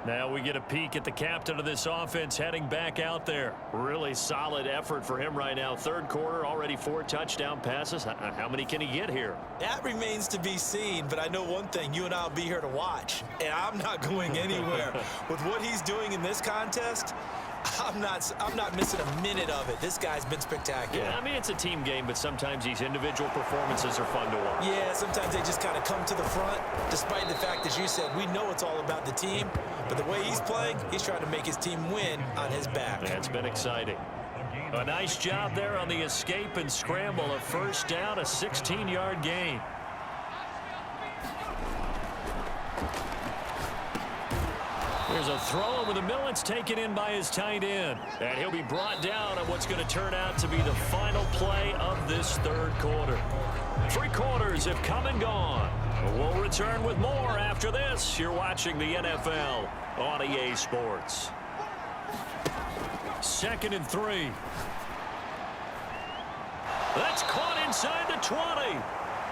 Now we get a peek at the captain of this offense heading back out there. Really solid effort for him right now. Third quarter, already 4 touchdown passes. How many can he get here? That remains to be seen, but I know one thing. You and I will be here to watch, and I'm not going anywhere. With what he's doing in this contest, I'm not missing a minute of it. This guy's been spectacular. Yeah, I mean, it's a team game, but sometimes these individual performances are fun to watch. Yeah, sometimes they just kind of come to the front, despite the fact, as you said, we know it's all about the team. But the way he's playing, he's trying to make his team win on his back. That's been exciting. A nice job there on the escape and scramble. A first down, a 16-yard gain. There's a throw over the middle. It's taken in by his tight end. And he'll be brought down on what's going to turn out to be the final play of this third quarter. 3 quarters have come and gone. We'll return with more after this. You're watching the NFL on EA Sports. 2nd and 3. That's caught inside the 20.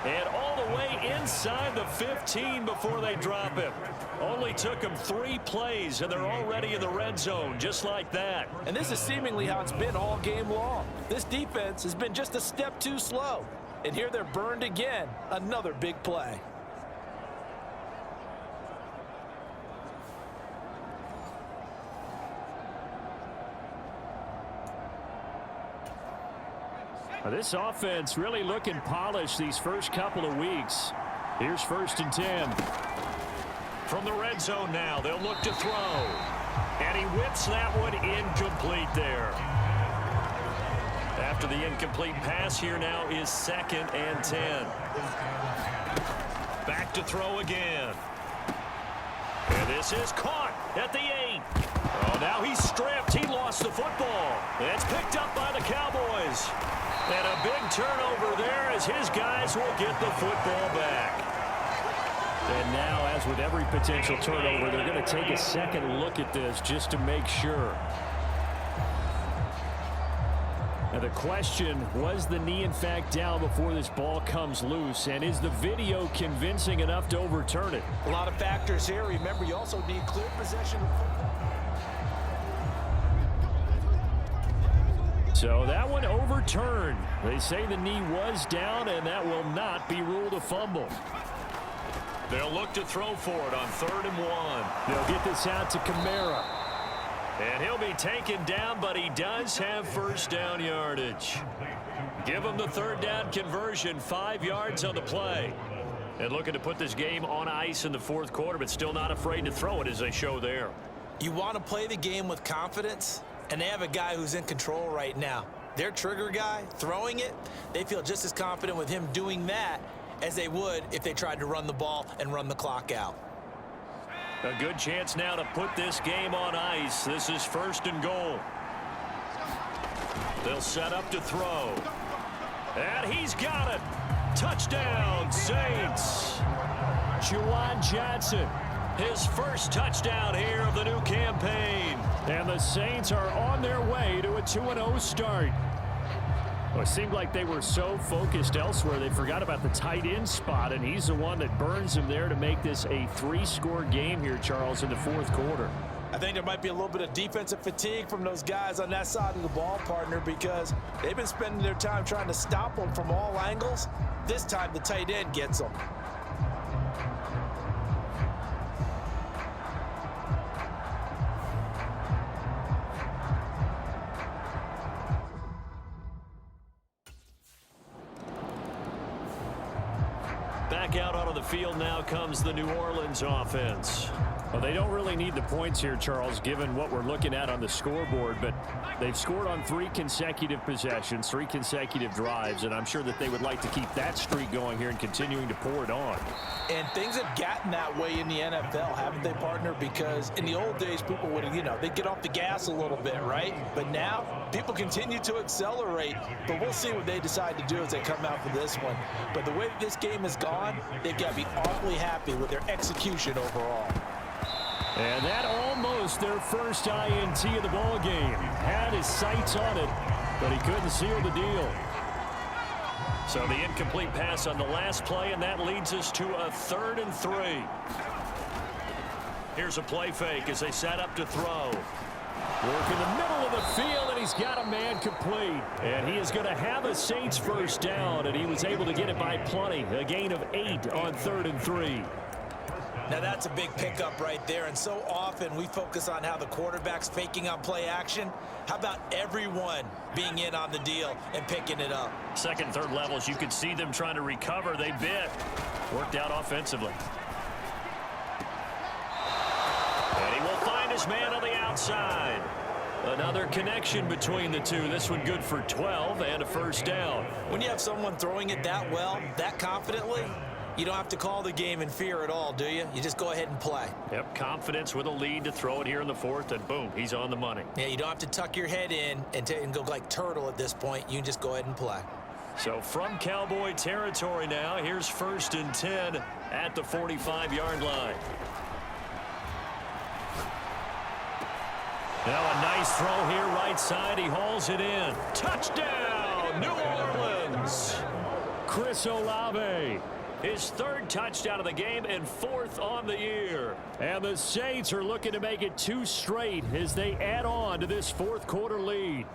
And all the way inside the 15 before they drop him. Only took them 3 plays, and they're already in the red zone, just like that. And this is seemingly how it's been all game long. This defense has been just a step too slow. And here they're burned again. Another big play. This offense really looking polished these first couple of weeks. Here's 1st and 10. From the red zone now, they'll look to throw. And he whips that one incomplete there. After the incomplete pass, here now is 2nd and 10. Back to throw again. And this is caught at the 8. Oh, now he's stripped. He lost the football. It's picked up by the Cowboys. And a big turnover there as his guys will get the football back. And now, as with every potential turnover, they're going to take a second look at this just to make sure. Now the question, was the knee in fact down before this ball comes loose? And is the video convincing enough to overturn it? A lot of factors here. Remember, you also need clear possession of football. So that one overturned. They say the knee was down, and that will not be ruled a fumble. They'll look to throw for it on 3rd and 1. They'll get this out to Kamara. And he'll be taken down, but he does have first down yardage. Give him the 3rd down conversion, 5 yards on the play. And looking to put this game on ice in the 4th quarter, but still not afraid to throw it as they show there. You want to play the game with confidence? And they have a guy who's in control right now. Their trigger guy, throwing it, they feel just as confident with him doing that as they would if they tried to run the ball and run the clock out. A good chance now to put this game on ice. This is 1st and goal. They'll set up to throw. And he's got it. Touchdown, Saints. Juwan Johnson. His first touchdown here of the new campaign. And the Saints are on their way to a 2-0 start. Well, it seemed like they were so focused elsewhere, they forgot about the tight end spot, and he's the one that burns him there to make this a 3-score game here, Charles, in the 4th quarter. I think there might be a little bit of defensive fatigue from those guys on that side of the ball, partner, because they've been spending their time trying to stop them from all angles. This time, the tight end gets them. Back out onto the field now comes the New Orleans offense. Well, they don't really need the points here, Charles, given what we're looking at on the scoreboard, but they've scored on 3 consecutive possessions, 3 consecutive drives, and I'm sure that they would like to keep that streak going here and continuing to pour it on. And things have gotten that way in the NFL, haven't they, partner? Because in the old days, people would, they'd get off the gas a little bit, right? But now, people continue to accelerate, but we'll see what they decide to do as they come out for this one. But the way that this game has gone, they've got to be awfully happy with their execution overall. And that almost their first INT of the ball game. Had his sights on it, but he couldn't seal the deal. So the incomplete pass on the last play, and that leads us to a 3rd and 3. Here's a play fake as they set up to throw. Work in the middle of the field, and he's got a man complete. And he is going to have a Saints first down, and he was able to get it by plenty. A gain of 8 on 3rd and 3. Now that's a big pickup right there, and so often we focus on how the quarterback's faking on play action. How about everyone being in on the deal and picking it up? Second, third levels, you could see them trying to recover. They bit. Worked out offensively. And he will find his man on the outside. Another connection between the two. This one good for 12 and a first down. When you have someone throwing it that well, that confidently, you don't have to call the game in fear at all, do you? You just go ahead and play. Yep, confidence with a lead to throw it here in the 4th, and boom, he's on the money. Yeah, you don't have to tuck your head in and go like turtle at this point. You can just go ahead and play. So from Cowboy territory now, here's 1st and 10 at the 45-yard line. Now a nice throw here right side. He hauls it in. Touchdown, New Orleans. Chris Olave. His 3rd touchdown of the game and 4th on the year. And the Saints are looking to make it 2 straight as they add on to this 4th quarter lead.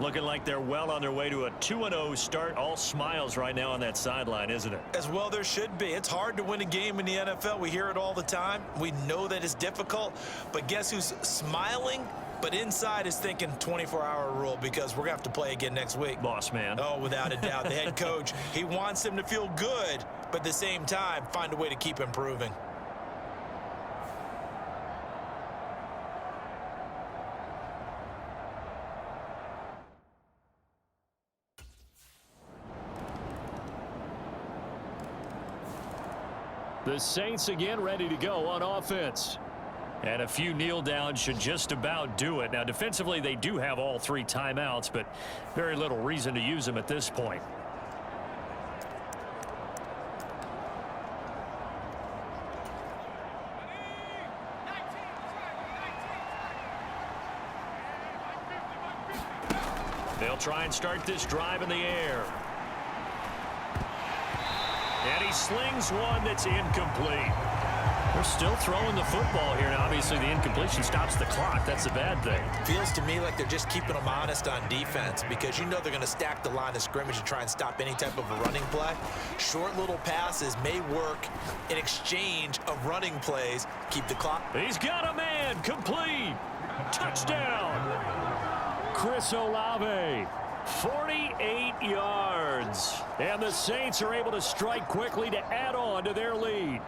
Looking like they're well on their way to a 2-0 start. All smiles right now on that sideline, isn't it? As well there should be. It's hard to win a game in the NFL. We hear it all the time. We know that it's difficult. But guess who's smiling? But inside is thinking 24-hour rule because we're going to have to play again next week. Boss man. Oh, without a doubt. The head coach, he wants them to feel good, but at the same time, find a way to keep improving. The Saints again ready to go on offense. And a few kneel downs should just about do it. Now, defensively, they do have all 3 timeouts, but very little reason to use them at this point. They'll try and start this drive in the air. And he slings one that's incomplete. They're still throwing the football here. Now, obviously, the incompletion stops the clock. That's a bad thing. Feels to me like they're just keeping them honest on defense because you know they're going to stack the line of scrimmage and try and stop any type of a running play. Short little passes may work in exchange of running plays. Keep the clock. He's got a man. Complete. Touchdown. Chris Olave. 48 yards. And the Saints are able to strike quickly to add on to their lead.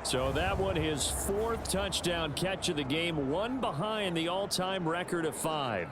So that one, his 4th touchdown catch of the game, 1 behind the all-time record of 5.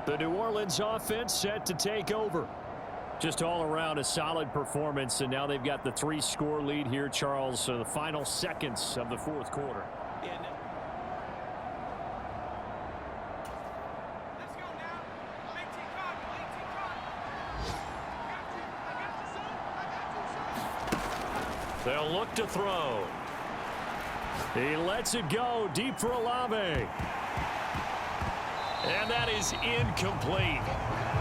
The New Orleans offense set to take over. Just all around a solid performance, and now they've got the 3-score lead here, Charles. So the final seconds of the 4th quarter. They'll look to throw. He lets it go deep for Olave. And that is incomplete.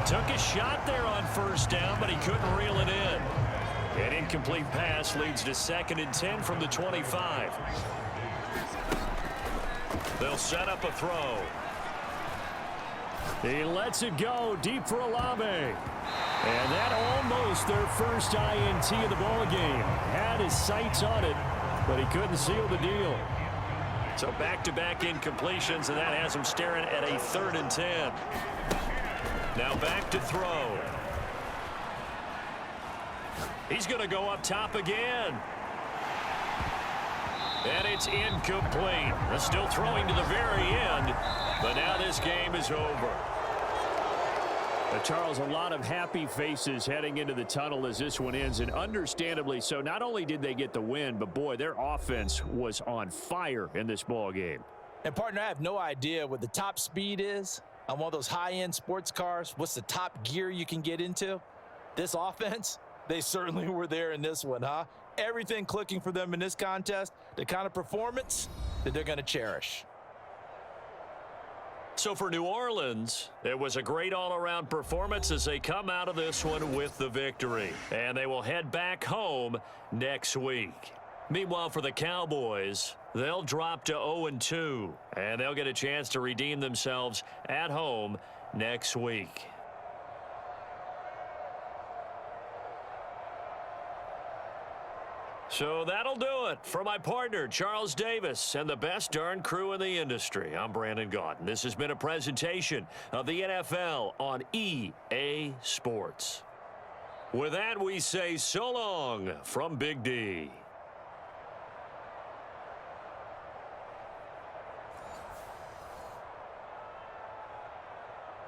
Took a shot there on 1st down, but he couldn't reel it in. An incomplete pass leads to 2nd and 10 from the 25. They'll set up a throw. He lets it go deep for Olave. And that almost their first INT of the ball game. Had his sights on it, but he couldn't seal the deal. So back-to-back incompletions, and that has him staring at a 3rd and 10. Now back to throw. He's going to go up top again. And it's incomplete. They're still throwing to the very end, but now this game is over. Charles, a lot of happy faces heading into the tunnel as this one ends, and understandably so. Not only did they get the win, but, boy, their offense was on fire in this ball game. And, partner, I have no idea what the top speed is on one of those high-end sports cars. What's the top gear you can get into? This offense, they certainly were there in this one, huh? Everything clicking for them in this contest, the kind of performance that they're going to cherish. So for New Orleans, it was a great all-around performance as they come out of this one with the victory. And they will head back home next week. Meanwhile, for the Cowboys, they'll drop to 0-2, and they'll get a chance to redeem themselves at home next week. So that'll do it for my partner, Charles Davis, and the best darn crew in the industry. I'm Brandon Gaudin. This has been a presentation of the NFL on EA Sports. With that, we say so long from Big D.